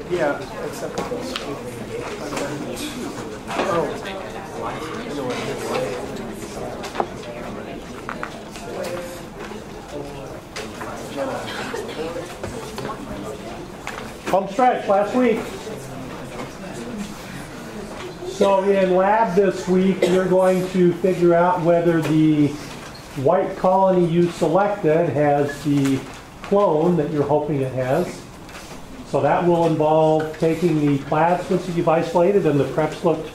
Yeah, except for this. Home stretch last week. So in lab this week, you're going to figure out whether the white colony you selected has the clone that you're hoping it has. So that will involve taking the plasmids that you've isolated, and the preps looked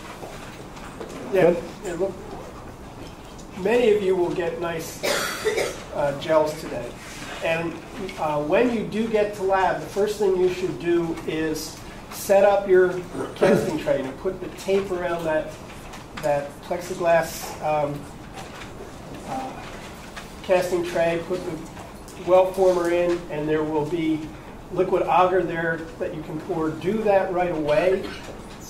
good. Yeah, look, many of you will get nice gels today. And when you do get to lab, the first thing you should do is set up your casting tray and put the tape around that plexiglass casting tray, put the well former in, and there will be liquid agar there that you can pour. Do that right away,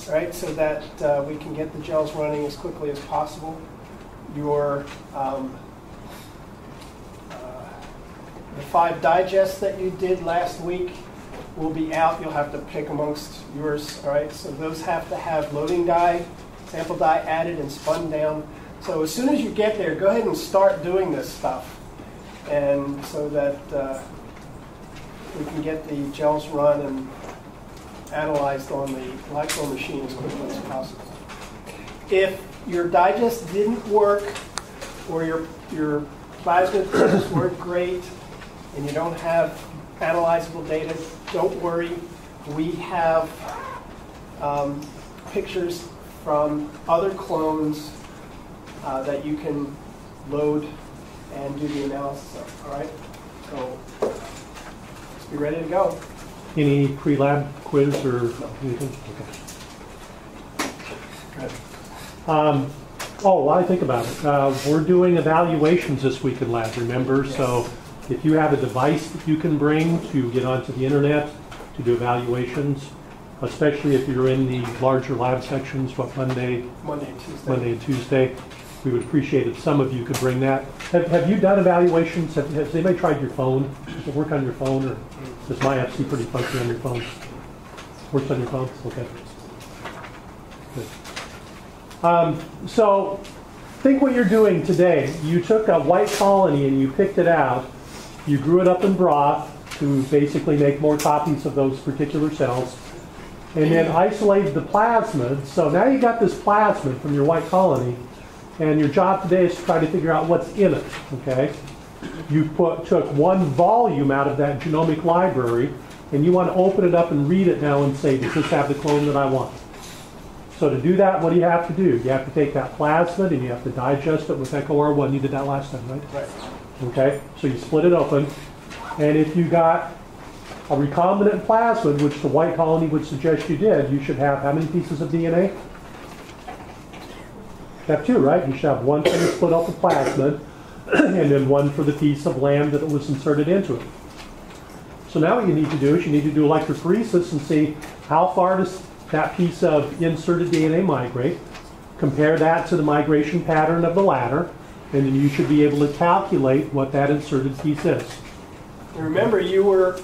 right, so that we can get the gels running as quickly as possible. Your the 5 digests that you did last week will be out. You'll have to pick amongst yours, all right? So those have to have loading dye, sample dye added and spun down. So as soon as you get there, go ahead and start doing this stuff, and so that we can get the gels run and analyzed on the electron machine as quickly as possible. If your digest didn't work, or your plasmid tests weren't great, and you don't have analyzable data, don't worry. We have pictures from other clones that you can load and do the analysis of. All right? So let's be ready to go. Any pre-lab quiz or anything? Okay. Good. Oh, while I think about it, we're doing evaluations this week in lab, remember? Yes. So if you have a device that you can bring to get onto the internet to do evaluations, especially if you're in the larger lab sections, what, Monday and Tuesday, we would appreciate if some of you could bring that. Have you done evaluations? Has anybody tried your phone? Does it work on your phone, or does my FC pretty funky on your phone? Works on your phone? Okay. Good. So think what you're doing today. You took a white colony and you picked it out. You grew it up in broth to basically make more copies of those particular cells, and then isolated the plasmid. So now you got this plasmid from your white colony, and your job today is to try to figure out what's in it. Okay? You took one volume out of that genomic library, and you want to open it up and read it now and say, does this have the clone that I want? So to do that, what do you have to do? You have to take that plasmid and you have to digest it with EchoR1. You did that last time, right? Right. Okay, so you split it open, and if you got a recombinant plasmid, which the white colony would suggest you did, you should have how many pieces of DNA? You have 2, right? You should have one for the split open plasmid, and then one for the piece of land that was inserted into it. So now what you need to do is you need to do electrophoresis and see how far does that piece of inserted DNA migrate, compare that to the migration pattern of the latter, and then you should be able to calculate what that inserted piece is. Remember, you were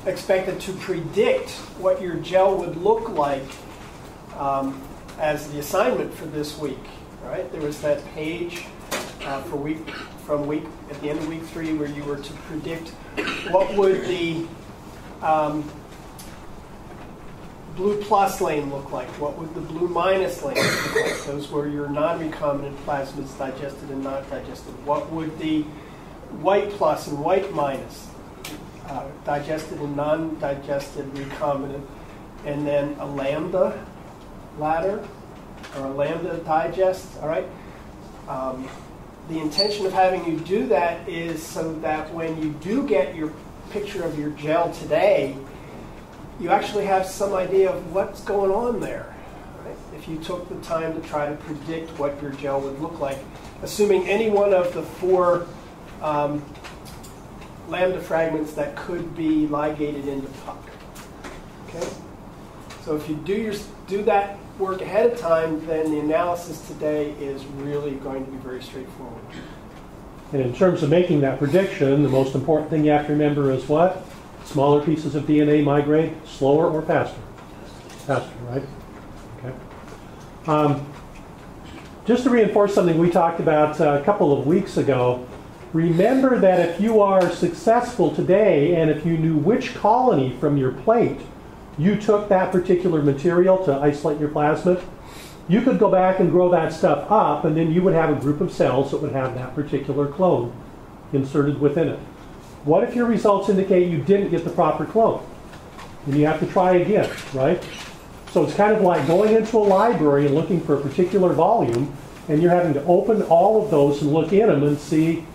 expected to predict what your gel would look like as the assignment for this week. Right? There was that page at the end of week 3 where you were to predict what would the blue plus lane look like, what would the blue minus lane look like. Those were your non-recombinant plasmids, digested and not digested. What would the white plus and white minus, digested and non-digested recombinant, and then a lambda ladder or a lambda digest, all right? The intention of having you do that is so that when you do get your picture of your gel today, you actually have some idea of what's going on there. Right? If you took the time to try to predict what your gel would look like, assuming any one of the 4 lambda fragments that could be ligated into puck. Okay? So if you do that work ahead of time, then the analysis today is really going to be very straightforward. And in terms of making that prediction, the most important thing you have to remember is what? Smaller pieces of DNA migrate slower or faster? Faster, right? Okay. Just to reinforce something we talked about a couple of weeks ago, remember that if you are successful today and if you knew which colony from your plate you took that particular material to isolate your plasmid, you could go back and grow that stuff up, and then you would have a group of cells that would have that particular clone inserted within it. What if your results indicate you didn't get the proper clone? And you have to try again, right? So it's kind of like going into a library and looking for a particular volume, and you're having to open all of those and look in them and see,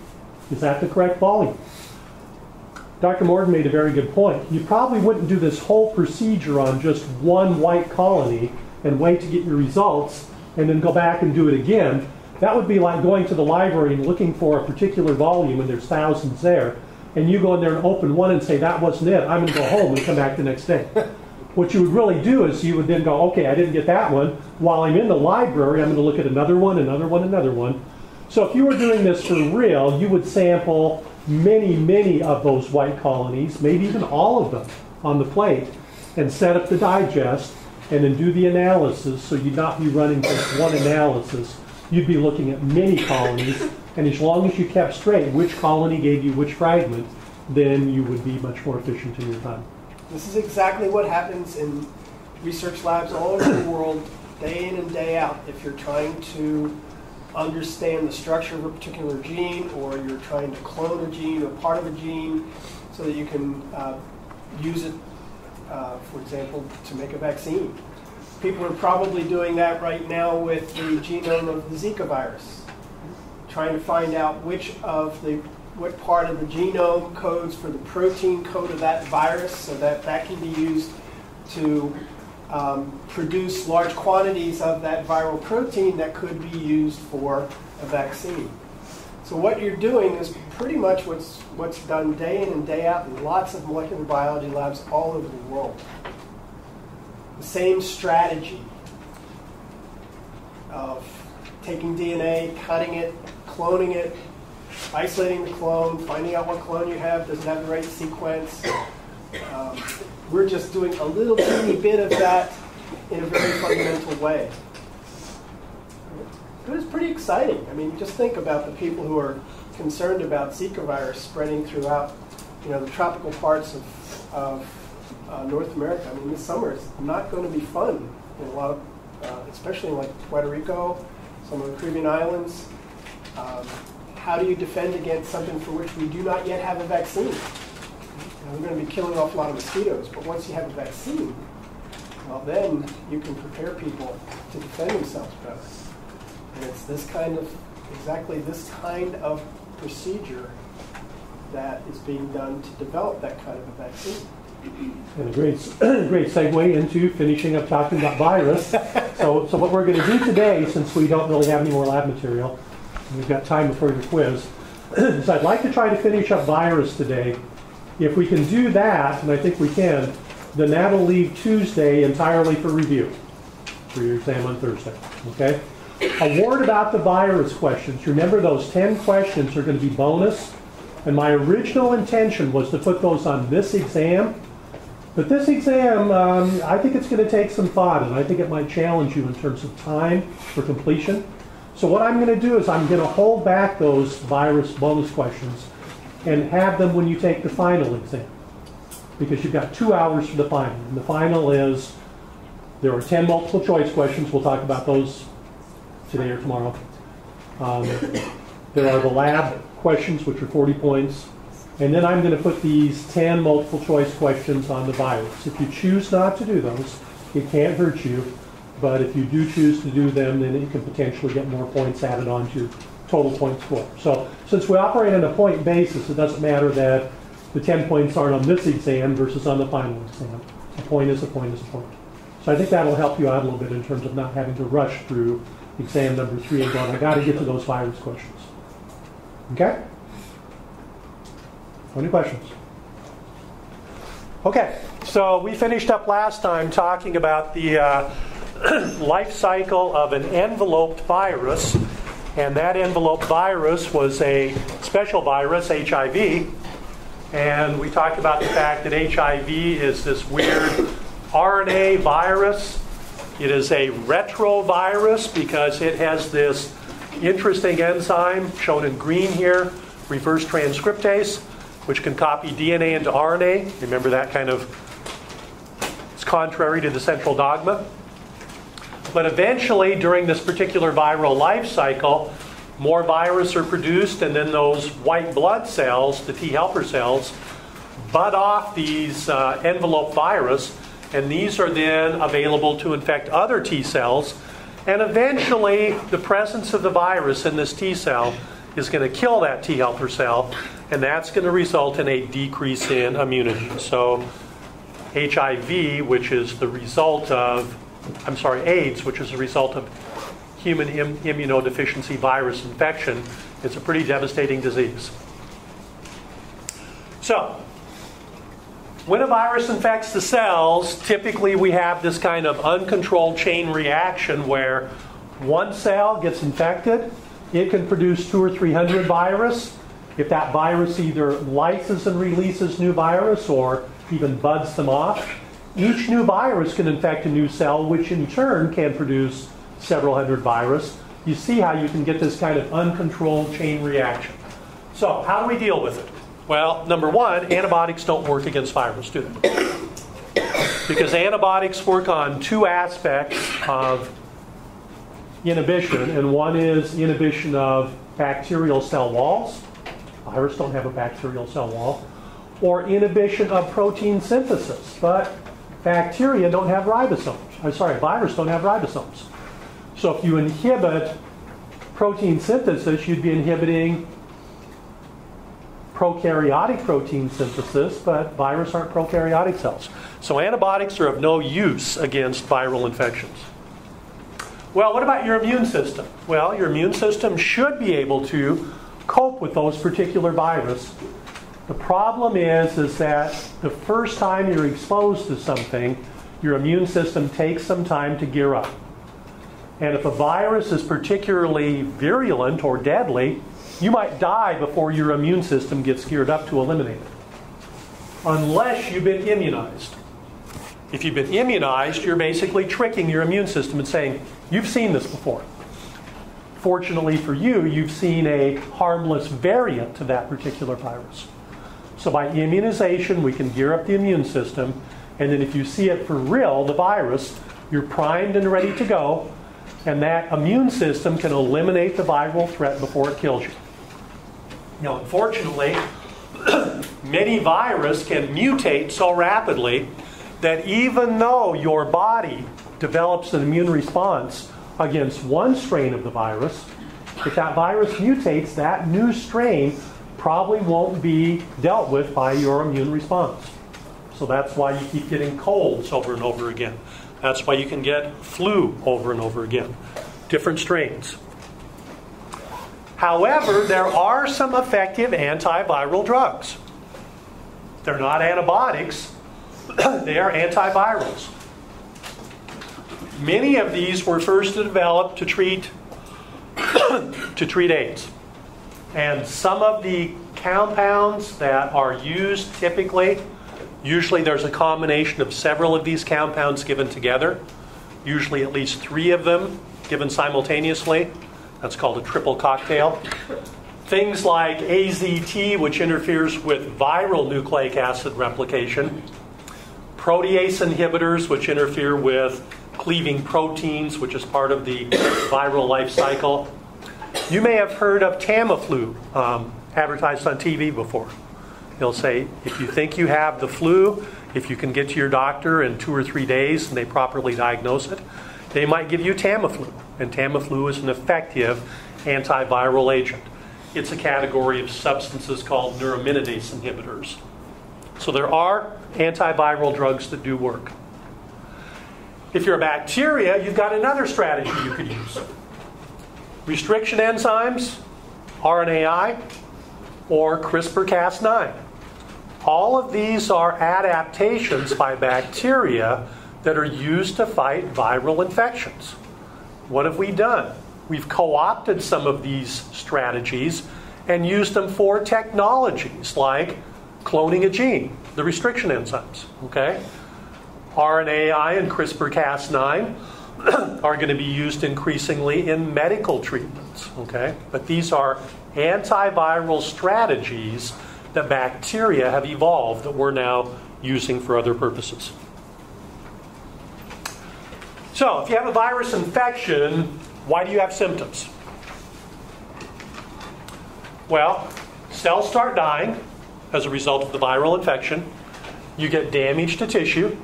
is that the correct volume? Dr. Morgan made a very good point. You probably wouldn't do this whole procedure on just one white colony and wait to get your results and then go back and do it again. That would be like going to the library and looking for a particular volume, and there's thousands there, and you go in there and open one and say, that wasn't it, I'm going to go home and come back the next day. What you would really do is you would then go, okay, I didn't get that one. While I'm in the library, I'm going to look at another one, another one, another one. So if you were doing this for real, you would sample many, many of those white colonies, maybe even all of them on the plate, and set up the digest, and then do the analysis, so you'd not be running just one analysis. You'd be looking at many colonies, and as long as you kept straight which colony gave you which fragment, then you would be much more efficient in your time. This is exactly what happens in research labs all over the world, day in and day out. If you're trying to understand the structure of a particular gene, or you're trying to clone a gene or part of a gene so that you can use it, for example, to make a vaccine. People are probably doing that right now with the genome of the Zika virus, trying to find out what part of the genome codes for the protein code of that virus, so that that can be used to produce large quantities of that viral protein that could be used for a vaccine. So what you're doing is pretty much what's done day in and day out in lots of molecular biology labs all over the world. The same strategy of taking DNA, cutting it, cloning it, isolating the clone, finding out what clone you have, does it have the right sequence. We're just doing a little teeny bit of that in a very fundamental way. It was pretty exciting. I mean, just think about the people who are concerned about Zika virus spreading throughout, the tropical parts of North America. I mean, this summer is not going to be fun in a lot of, especially in like Puerto Rico, some of the Caribbean islands. How do you defend against something for which we do not yet have a vaccine? We're going to be killing off a lot of mosquitoes, but once you have a vaccine, well, then you can prepare people to defend themselves better. And it's exactly this kind of procedure that is being done to develop that kind of a vaccine. And a great segue into finishing up talking about virus. So what we're going to do today, since we don't really have any more lab material, and we've got time before your quiz, is I'd like to try to finish up virus today. If we can do that, and I think we can, then that'll leave Tuesday entirely for review for your exam on Thursday. Okay? A word about the virus questions. Remember, those 10 questions are going to be bonus, and my original intention was to put those on this exam. But this exam, I think it's going to take some thought, and I think it might challenge you in terms of time for completion. So what I'm going to do is I'm going to hold back those virus bonus questions and have them when you take the final exam, because you've got 2 hours for the final. And the final is, there are 10 multiple choice questions. We'll talk about those today or tomorrow. There are the lab questions, which are 40 points. And then I'm going to put these 10 multiple choice questions on the virus. If you choose not to do those, it can't hurt you. But if you do choose to do them, then you can potentially get more points added on to your total point score. So since we operate on a point basis, it doesn't matter that the 10 points aren't on this exam versus on the final exam. A point is a point is a point. So I think that'll help you out a little bit in terms of not having to rush through exam number 3 and going, I got to get to those virus questions. Okay? Any questions? Okay, so we finished up last time talking about the life cycle of an enveloped virus, and that enveloped virus was a special virus, HIV, and we talked about the fact that HIV is this weird RNA virus. It is a retrovirus because it has this interesting enzyme shown in green here, reverse transcriptase, which can copy DNA into RNA. Remember that kind of, it's contrary to the central dogma. But eventually, during this particular viral life cycle, more virus are produced, and then those white blood cells, the T helper cells, bud off these envelope virus, and these are then available to infect other T cells. And eventually, the presence of the virus in this T cell is going to kill that T helper cell, and that's going to result in a decrease in immunity. So HIV, which is the result of, AIDS, which is a result of human immunodeficiency virus infection, is a pretty devastating disease. So, when a virus infects the cells, typically we have this kind of uncontrolled chain reaction where one cell gets infected, it can produce 200 or 300 virus. If that virus either lyses and releases new virus or even buds them off, each new virus can infect a new cell, which in turn can produce several hundred virus. You see how you can get this kind of uncontrolled chain reaction. So how do we deal with it? Well, number one, antibiotics don't work against virus, do they? Because antibiotics work on two aspects of inhibition, and one is inhibition of bacterial cell walls. Virus don't have a bacterial cell wall. Or inhibition of protein synthesis. But bacteria don't have ribosomes. Virus don't have ribosomes. So if you inhibit protein synthesis, you'd be inhibiting prokaryotic protein synthesis, but virus aren't prokaryotic cells. So antibiotics are of no use against viral infections. Well, what about your immune system? Well, your immune system should be able to cope with those particular viruses. The problem is that the first time you're exposed to something, your immune system takes some time to gear up. And if a virus is particularly virulent or deadly, you might die before your immune system gets geared up to eliminate it. Unless you've been immunized. If you've been immunized, you're basically tricking your immune system and saying, you've seen this before. Fortunately for you, you've seen a harmless variant to that particular virus. So by immunization, we can gear up the immune system, and then if you see it for real, the virus, you're primed and ready to go, and that immune system can eliminate the viral threat before it kills you. Now, unfortunately, many virus can mutate so rapidly that even though your body develops an immune response against one strain of the virus, if that virus mutates, that new strain probably won't be dealt with by your immune response. So that's why you keep getting colds over and over again. That's why you can get flu over and over again. Different strains. However, there are some effective antiviral drugs. They're not antibiotics. They are antivirals. Many of these were first developed to treat AIDS. And some of the compounds that are used usually there's a combination of several of these compounds given together. Usually at least 3 of them given simultaneously. That's called a triple cocktail. Things like AZT, which interferes with viral nucleic acid replication. Protease inhibitors, which interfere with cleaving proteins, which is part of the viral life cycle. You may have heard of Tamiflu advertised on TV before. They'll say, if you think you have the flu, if you can get to your doctor in 2 or 3 days and they properly diagnose it, they might give you Tamiflu. And Tamiflu is an effective antiviral agent. It's a category of substances called neuraminidase inhibitors. So there are antiviral drugs that do work. If you're a bacteria, you've got another strategy you could use. Restriction enzymes, RNAi, or CRISPR-Cas9. All of these are adaptations by bacteria that are used to fight viral infections. What have we done? We've co-opted some of these strategies and used them for technologies like cloning a gene, the restriction enzymes. Okay? RNAi and CRISPR-Cas9 are going to be used increasingly in medical treatments. Okay? But these are antiviral strategies that bacteria have evolved that we're now using for other purposes. So, if you have a virus infection, why do you have symptoms? Well, cells start dying as a result of the viral infection. You get damage to tissue.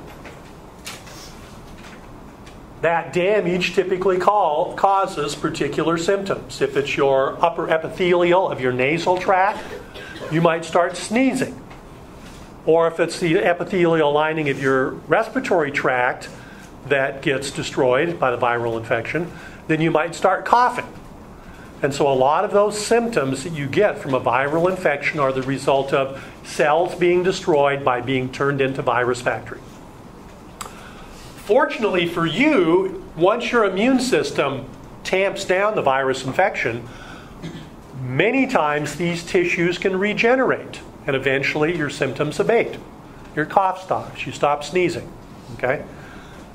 That damage typically causes particular symptoms. If it's your upper epithelial of your nasal tract, you might start sneezing. Or if it's the epithelial lining of your respiratory tract that gets destroyed by the viral infection, then you might start coughing. And so a lot of those symptoms that you get from a viral infection are the result of cells being destroyed by being turned into virus factory. Fortunately for you, once your immune system tamps down the virus infection, many times these tissues can regenerate, and eventually your symptoms abate. Your cough stops, you stop sneezing. Okay?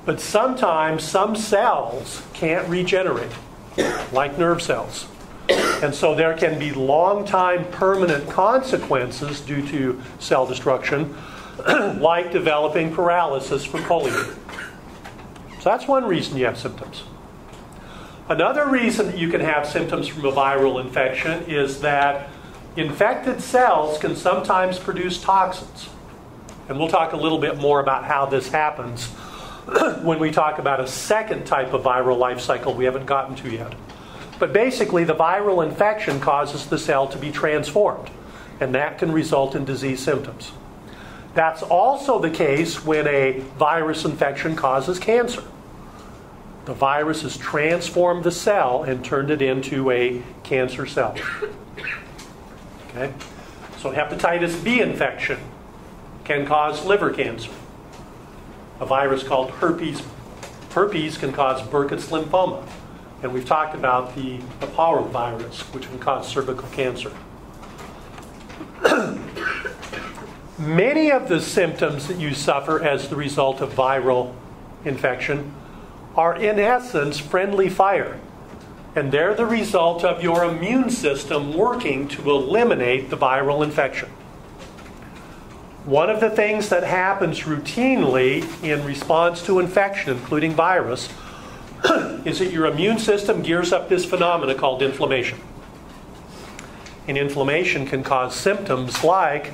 But sometimes some cells can't regenerate, like nerve cells. And so there can be long-time permanent consequences due to cell destruction, like developing paralysis from polio. So that's one reason you have symptoms. Another reason that you can have symptoms from a viral infection is that infected cells can sometimes produce toxins. And we'll talk a little bit more about how this happens when we talk about a second type of viral life cycle we haven't gotten to yet. But basically, the viral infection causes the cell to be transformed, and that can result in disease symptoms. That's also the case when a virus infection causes cancer. The virus has transformed the cell and turned it into a cancer cell. Okay? So hepatitis B infection can cause liver cancer. A virus called herpes can cause Burkitt's lymphoma. And we've talked about the Powell virus, which can cause cervical cancer. Many of the symptoms that you suffer as the result of viral infection are in essence friendly fire. And they're the result of your immune system working to eliminate the viral infection. One of the things that happens routinely in response to infection, including virus, is that your immune system gears up this phenomena called inflammation. And inflammation can cause symptoms like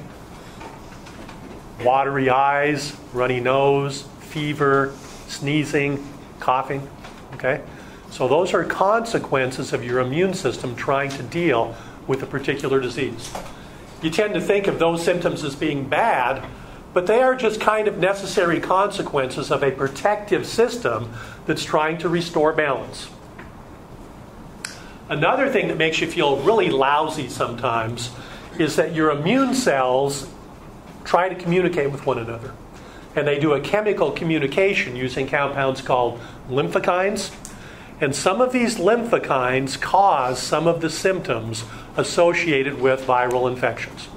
watery eyes, runny nose, fever, sneezing, coughing. Okay? So those are consequences of your immune system trying to deal with a particular disease. You tend to think of those symptoms as being bad, but they are just kind of necessary consequences of a protective system that's trying to restore balance. Another thing that makes you feel really lousy sometimes is that your immune cells try to communicate with one another. And they do a chemical communication using compounds called lymphokines. And some of these lymphokines cause some of the symptoms associated with viral infections.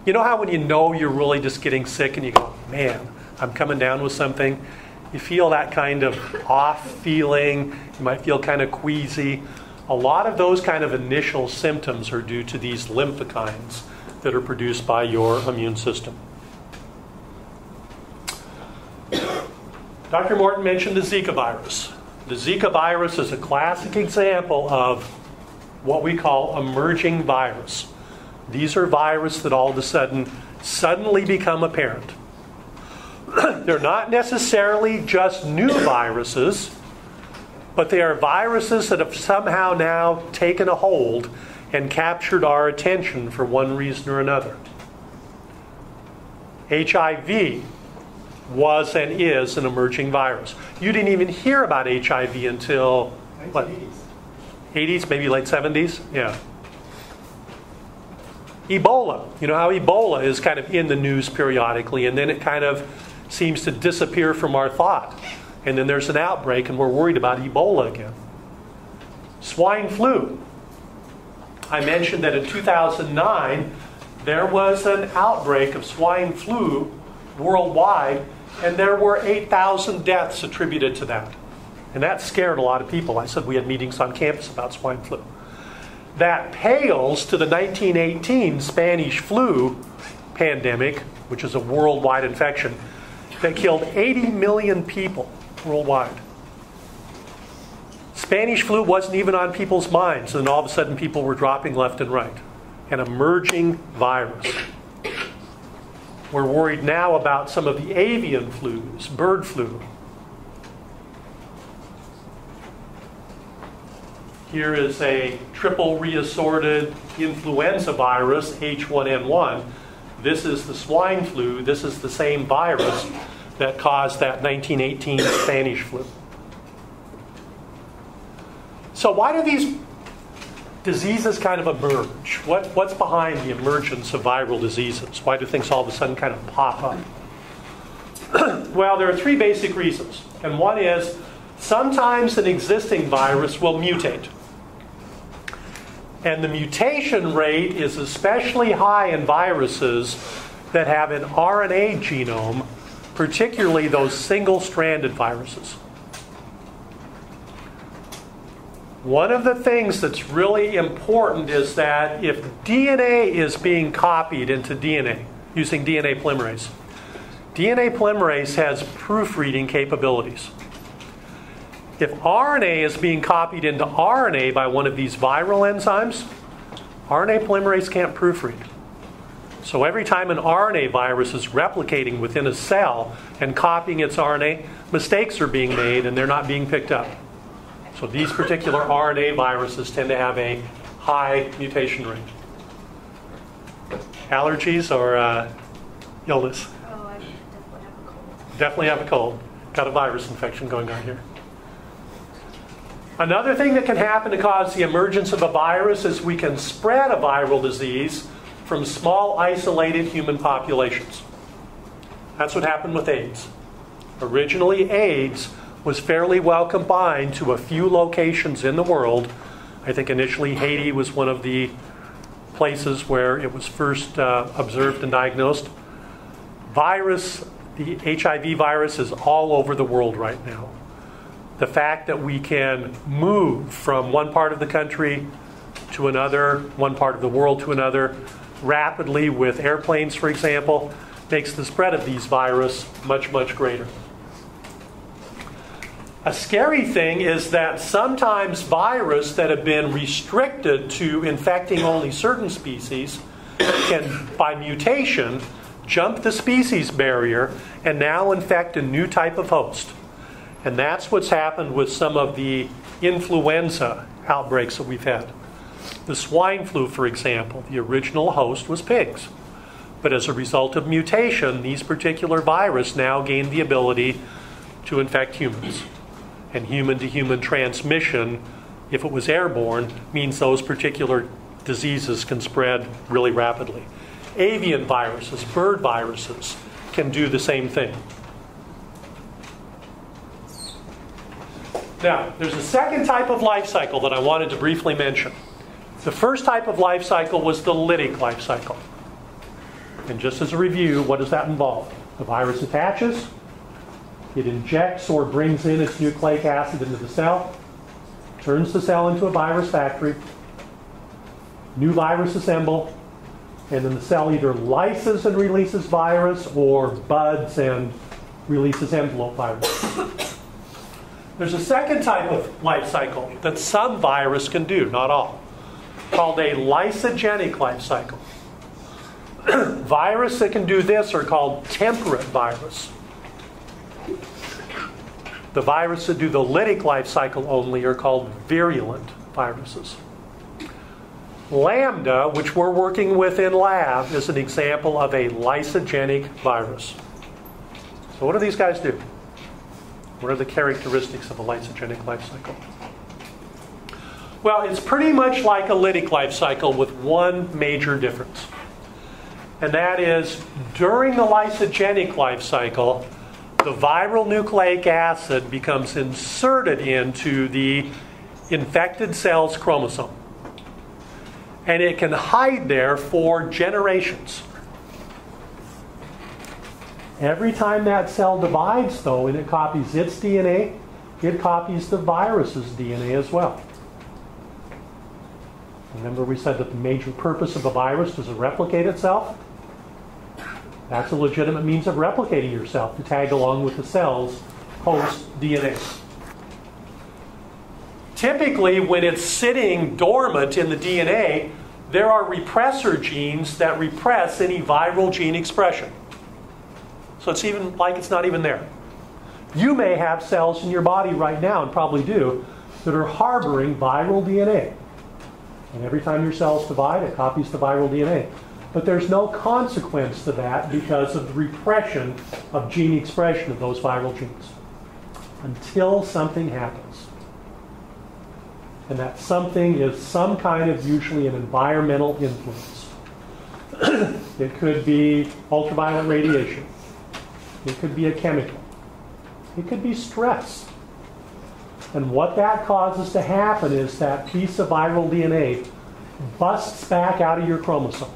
You know how when you know you're really just getting sick and you go, man, I'm coming down with something? You feel that kind of off feeling. You might feel kind of queasy. A lot of those kind of initial symptoms are due to these lymphokines that are produced by your immune system. Dr. Morton mentioned the Zika virus. The Zika virus is a classic example of what we call emerging virus. These are viruses that all of a sudden suddenly become apparent. They're not necessarily just new viruses, but they are viruses that have somehow now taken a hold and captured our attention for one reason or another. HIV was and is an emerging virus. You didn't even hear about HIV until, what? 80s, maybe late 70s? Yeah. Ebola. You know how Ebola is kind of in the news periodically, and then it kind of seems to disappear from our thought. And then there's an outbreak, and we're worried about Ebola again. Swine flu. I mentioned that in 2009, there was an outbreak of swine flu worldwide, and there were 8,000 deaths attributed to that. And that scared a lot of people. I said we had meetings on campus about swine flu. That pales to the 1918 Spanish flu pandemic, which is a worldwide infection, that killed 80 million people worldwide. Spanish flu wasn't even on people's minds, and all of a sudden people were dropping left and right. An emerging virus. We're worried now about some of the avian flus, bird flu. Here is a triple reassorted influenza virus, H1N1. This is the swine flu. This is the same virus that caused that 1918 Spanish flu. So why do these diseases kind of emerge? What's behind the emergence of viral diseases? Why do things all of a sudden kind of pop up? Well, there are three basic reasons. And one is sometimes an existing virus will mutate. And the mutation rate is especially high in viruses that have an RNA genome, particularly those single-stranded viruses. One of the things that's really important is that if DNA is being copied into DNA using DNA polymerase has proofreading capabilities. If RNA is being copied into RNA by one of these viral enzymes, RNA polymerase can't proofread. So every time an RNA virus is replicating within a cell and copying its RNA, mistakes are being made and they're not being picked up. So these particular RNA viruses tend to have a high mutation rate. Allergies or illness? Oh, I definitely have a cold. Definitely have a cold. Got a virus infection going on here. Another thing that can happen to cause the emergence of a virus is we can spread a viral disease from small isolated human populations. That's what happened with AIDS. Originally, AIDS was fairly well confined to a few locations in the world. I think initially Haiti was one of the places where it was first observed and diagnosed. The HIV virus is all over the world right now. The fact that we can move from one part of the country to another, one part of the world to another, rapidly with airplanes, for example, makes the spread of these viruses much, much greater. A scary thing is that sometimes viruses that have been restricted to infecting only certain species can, by mutation, jump the species barrier and now infect a new type of host. And that's what's happened with some of the influenza outbreaks that we've had. The swine flu, for example, the original host was pigs. But as a result of mutation, these particular viruses now gain the ability to infect humans. And human-to-human transmission, if it was airborne, means those particular diseases can spread really rapidly. Avian viruses, bird viruses, can do the same thing. Now, there's a second type of life cycle that I wanted to briefly mention. The first type of life cycle was the lytic life cycle. And just as a review, what does that involve? The virus attaches, it injects or brings in its nucleic acid into the cell, turns the cell into a virus factory, new virus assemble, and then the cell either lyses and releases virus or buds and releases envelope virus. There's a second type of life cycle that some virus can do, not all, called a lysogenic life cycle. Viruses that can do this are called temperate virus. The viruses that do the lytic life cycle only are called virulent viruses. Lambda, which we're working with in lab, is an example of a lysogenic virus. So what do these guys do? What are the characteristics of a lysogenic life cycle? Well, it's pretty much like a lytic life cycle with one major difference. And that is, during the lysogenic life cycle, the viral nucleic acid becomes inserted into the infected cell's chromosome. And it can hide there for generations. Every time that cell divides, though, and it copies its DNA, it copies the virus's DNA as well. Remember we said that the major purpose of a virus is to replicate itself? That's a legitimate means of replicating yourself, to tag along with the cell's host DNA. Typically, when it's sitting dormant in the DNA, there are repressor genes that repress any viral gene expression. So it's even like it's not even there. You may have cells in your body right now, and probably do, that are harboring viral DNA. And every time your cells divide, it copies the viral DNA. But there's no consequence to that because of the repression of gene expression of those viral genes. Until something happens. And that something is some kind of, usually an environmental influence. It could be ultraviolet radiation. It could be a chemical. It could be stress. And what that causes to happen is that piece of viral DNA busts back out of your chromosome.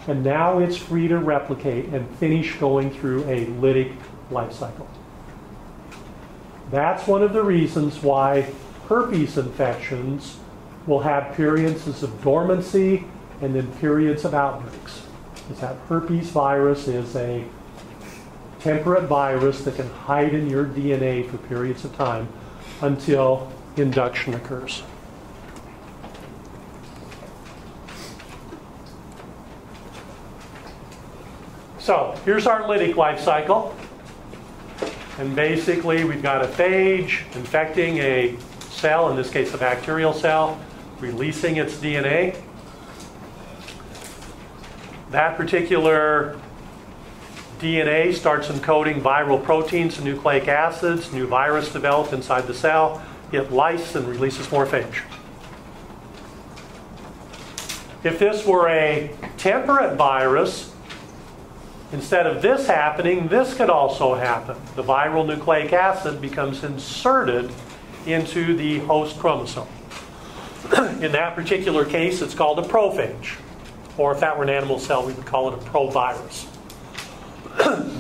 And now it's free to replicate and finish going through a lytic life cycle. That's one of the reasons why herpes infections will have periods of dormancy and then periods of outbreaks. Is that herpes virus is a temperate virus that can hide in your DNA for periods of time until induction occurs. So here's our lytic life cycle. And basically we've got a phage infecting a cell, in this case a bacterial cell, releasing its DNA. That particular DNA starts encoding viral proteins and nucleic acids. New virus developed inside the cell. It lyses and releases more phage. If this were a temperate virus, instead of this happening, this could also happen. The viral nucleic acid becomes inserted into the host chromosome. In that particular case, it's called a prophage. Or if that were an animal cell, we would call it a provirus.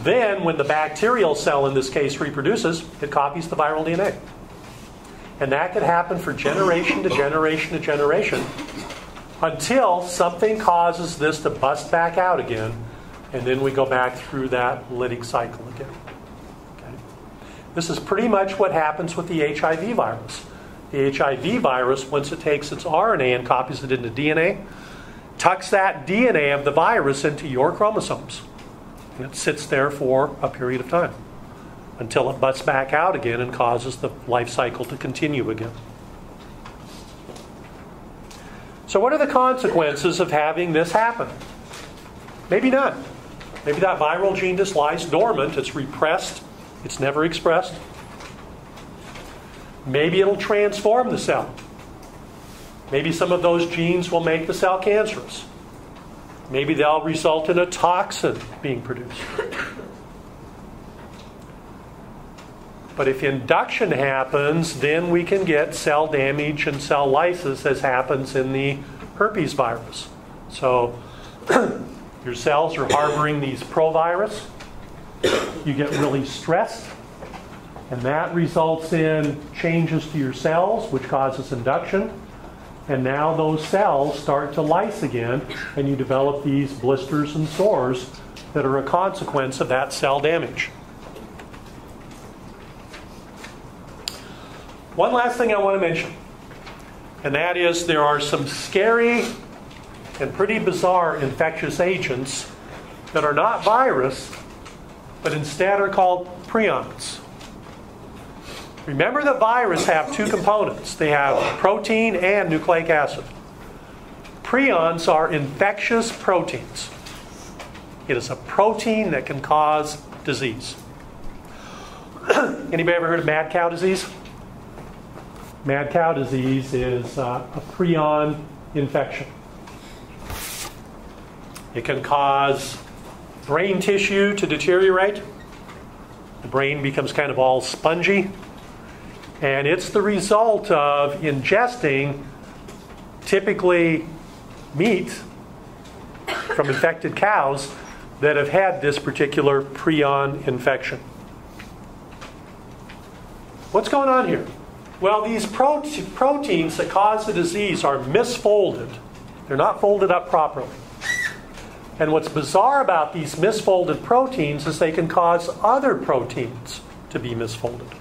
Then, when the bacterial cell in this case reproduces, it copies the viral DNA. And that could happen for generation to generation to generation until something causes this to bust back out again, and then we go back through that lytic cycle again. Okay? This is pretty much what happens with the HIV virus. The HIV virus, once it takes its RNA and copies it into DNA, tucks that DNA of the virus into your chromosomes. And it sits there for a period of time until it busts back out again and causes the life cycle to continue again. So what are the consequences of having this happen? Maybe none. Maybe that viral gene just lies dormant. It's repressed. It's never expressed. Maybe it'll transform the cell. Maybe some of those genes will make the cell cancerous. Maybe they'll result in a toxin being produced. But if induction happens, then we can get cell damage and cell lysis as happens in the herpes virus. So your cells are harboring these provirus. You get really stressed. And that results in changes to your cells, which causes induction. And now those cells start to lyse again, and you develop these blisters and sores that are a consequence of that cell damage. One last thing I want to mention, and that is there are some scary and pretty bizarre infectious agents that are not virus, but instead are called prions. Remember that viruses have two components. They have protein and nucleic acid. Prions are infectious proteins. It is a protein that can cause disease. Anybody ever heard of mad cow disease? Mad cow disease is a prion infection. It can cause brain tissue to deteriorate. The brain becomes kind of all spongy. And it's the result of ingesting typically meat from infected cows that have had this particular prion infection. What's going on here? Well, these proteins that cause the disease are misfolded. They're not folded up properly. And what's bizarre about these misfolded proteins is they can cause other proteins to be misfolded.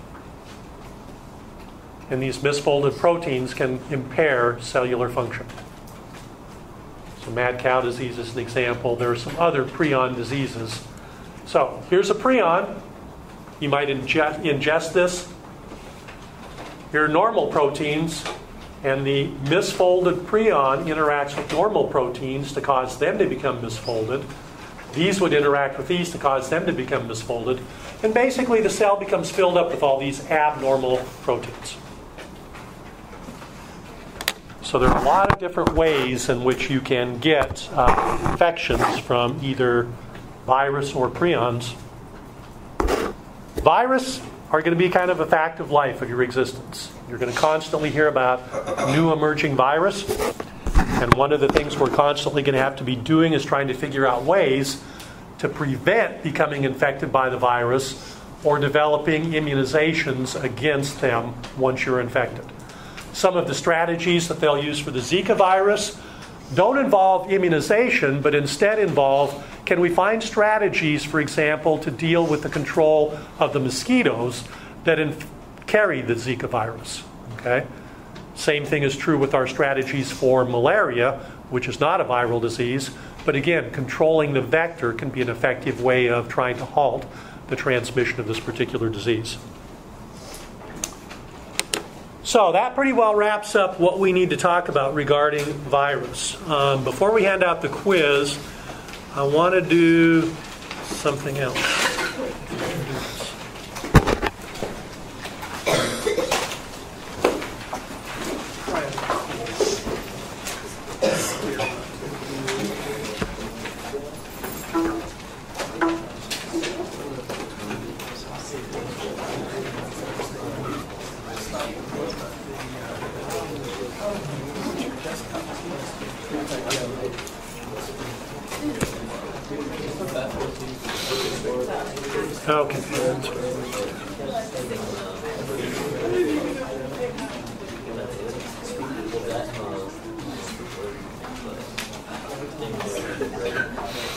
And these misfolded proteins can impair cellular function. So mad cow disease is an example. There are some other prion diseases. So here's a prion. You might ingest this. Here are normal proteins, and the misfolded prion interacts with normal proteins to cause them to become misfolded. These would interact with these to cause them to become misfolded. And basically the cell becomes filled up with all these abnormal proteins. So there are a lot of different ways in which you can get infections from either virus or prions. Virus are going to be kind of a fact of life of your existence. You're going to constantly hear about new emerging virus. And one of the things we're constantly going to have to be doing is trying to figure out ways to prevent becoming infected by the virus or developing immunizations against them once you're infected. Some of the strategies that they'll use for the Zika virus don't involve immunization, but instead involve, can we find strategies, for example, to deal with the control of the mosquitoes that carry the Zika virus? Okay? Same thing is true with our strategies for malaria, which is not a viral disease, but again, controlling the vector can be an effective way of trying to halt the transmission of this particular disease. So that pretty well wraps up what we need to talk about regarding virus. Before we hand out the quiz, I want to do something else. Okay.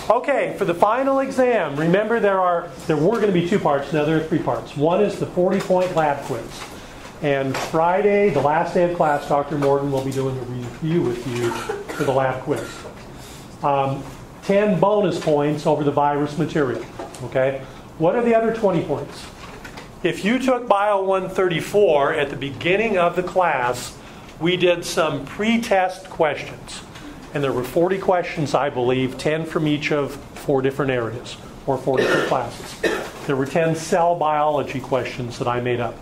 Okay, for the final exam, remember there were going to be two parts, now there are three parts. One is the 40-point lab quiz. And Friday, the last day of class, Dr. Morgan will be doing a review with you for the lab quiz. 10 bonus points over the virus material. Okay? What are the other 20 points? If you took Bio 134 at the beginning of the class, we did some pre-test questions. And there were 40 questions, I believe, 10 from each of 4 different areas, or 4 different classes. There were 10 cell biology questions that I made up.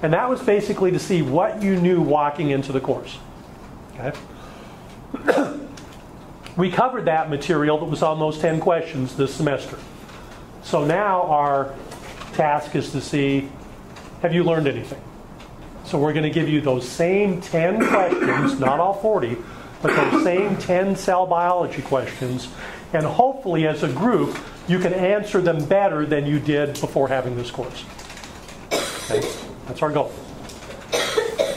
And that was basically to see what you knew walking into the course. Okay? We covered that material that was on those 10 questions this semester. So now our task is to see, have you learned anything? So we're going to give you those same 10 questions, not all 40, but those same 10 cell biology questions, and hopefully as a group you can answer them better than you did before having this course. Okay? That's our goal.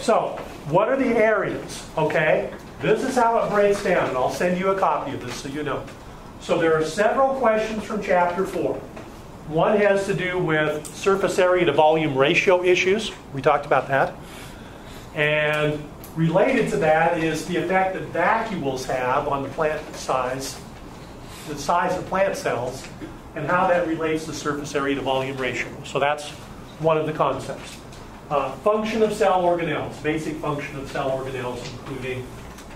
So, what are the areas? Okay? This is how it breaks down, and I'll send you a copy of this so you know. So there are several questions from Chapter 4. One has to do with surface area to volume ratio issues. We talked about that. And related to that is the effect that vacuoles have on the plant size, the size of plant cells, and how that relates to surface area to volume ratio. So that's one of the concepts. Function of cell organelles, basic function of cell organelles, including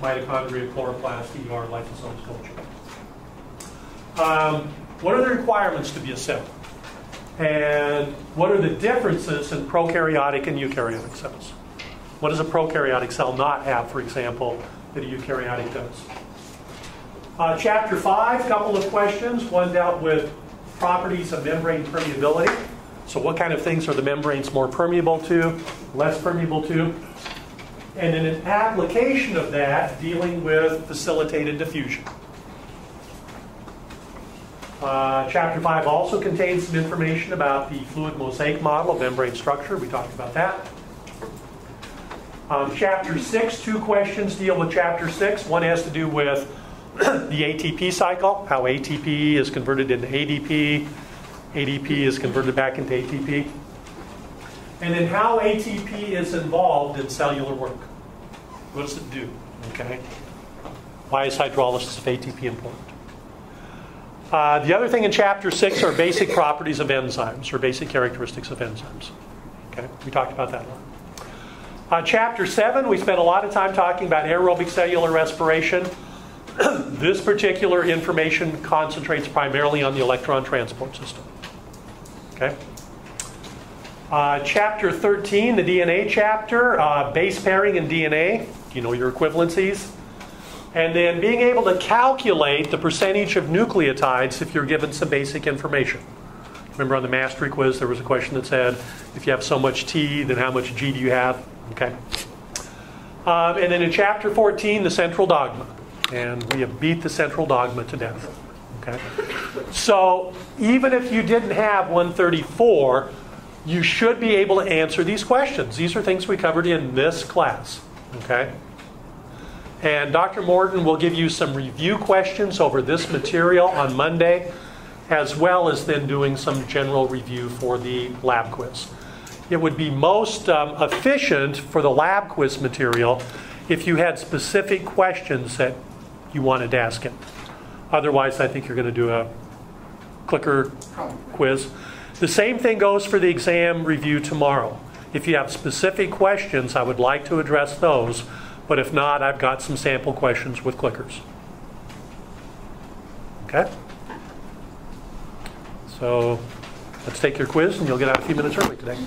mitochondria, chloroplast, ER, lysosomes, culture. What are the requirements to be a cell? And what are the differences in prokaryotic and eukaryotic cells? What does a prokaryotic cell not have, for example, that a eukaryotic does? Chapter 5, a couple of questions. One dealt with properties of membrane permeability. So what kind of things are the membranes more permeable to, less permeable to? And then an application of that dealing with facilitated diffusion. Chapter 5 also contains some information about the fluid mosaic model of membrane structure. We talked about that. Chapter 6, 2 questions deal with Chapter 6. One has to do with the ATP cycle, how ATP is converted into ADP, ADP is converted back into ATP, and then how ATP is involved in cellular work. What does it do? Okay. Why is hydrolysis of ATP important? The other thing in Chapter 6 are basic properties of enzymes, or basic characteristics of enzymes. Okay, we talked about that a lot. Chapter 7, we spent a lot of time talking about aerobic cellular respiration. This particular information concentrates primarily on the electron transport system. Okay. Chapter 13, the DNA chapter, base pairing in DNA. You know your equivalencies. And then being able to calculate the percentage of nucleotides if you're given some basic information. Remember on the mastery quiz there was a question that said, if you have so much T, then how much G do you have? Okay. And then in Chapter 14, the central dogma. And we have beat the central dogma to death. Okay. So even if you didn't have 134, you should be able to answer these questions. These are things we covered in this class. Okay. And Dr. Morton will give you some review questions over this material on Monday, as well as then doing some general review for the lab quiz. It would be most efficient for the lab quiz material if you had specific questions that you wanted to ask him. Otherwise, I think you're going to do a clicker quiz. The same thing goes for the exam review tomorrow. If you have specific questions, I would like to address those. But if not, I've got some sample questions with clickers. Okay? So let's take your quiz, and you'll get out a few minutes early today.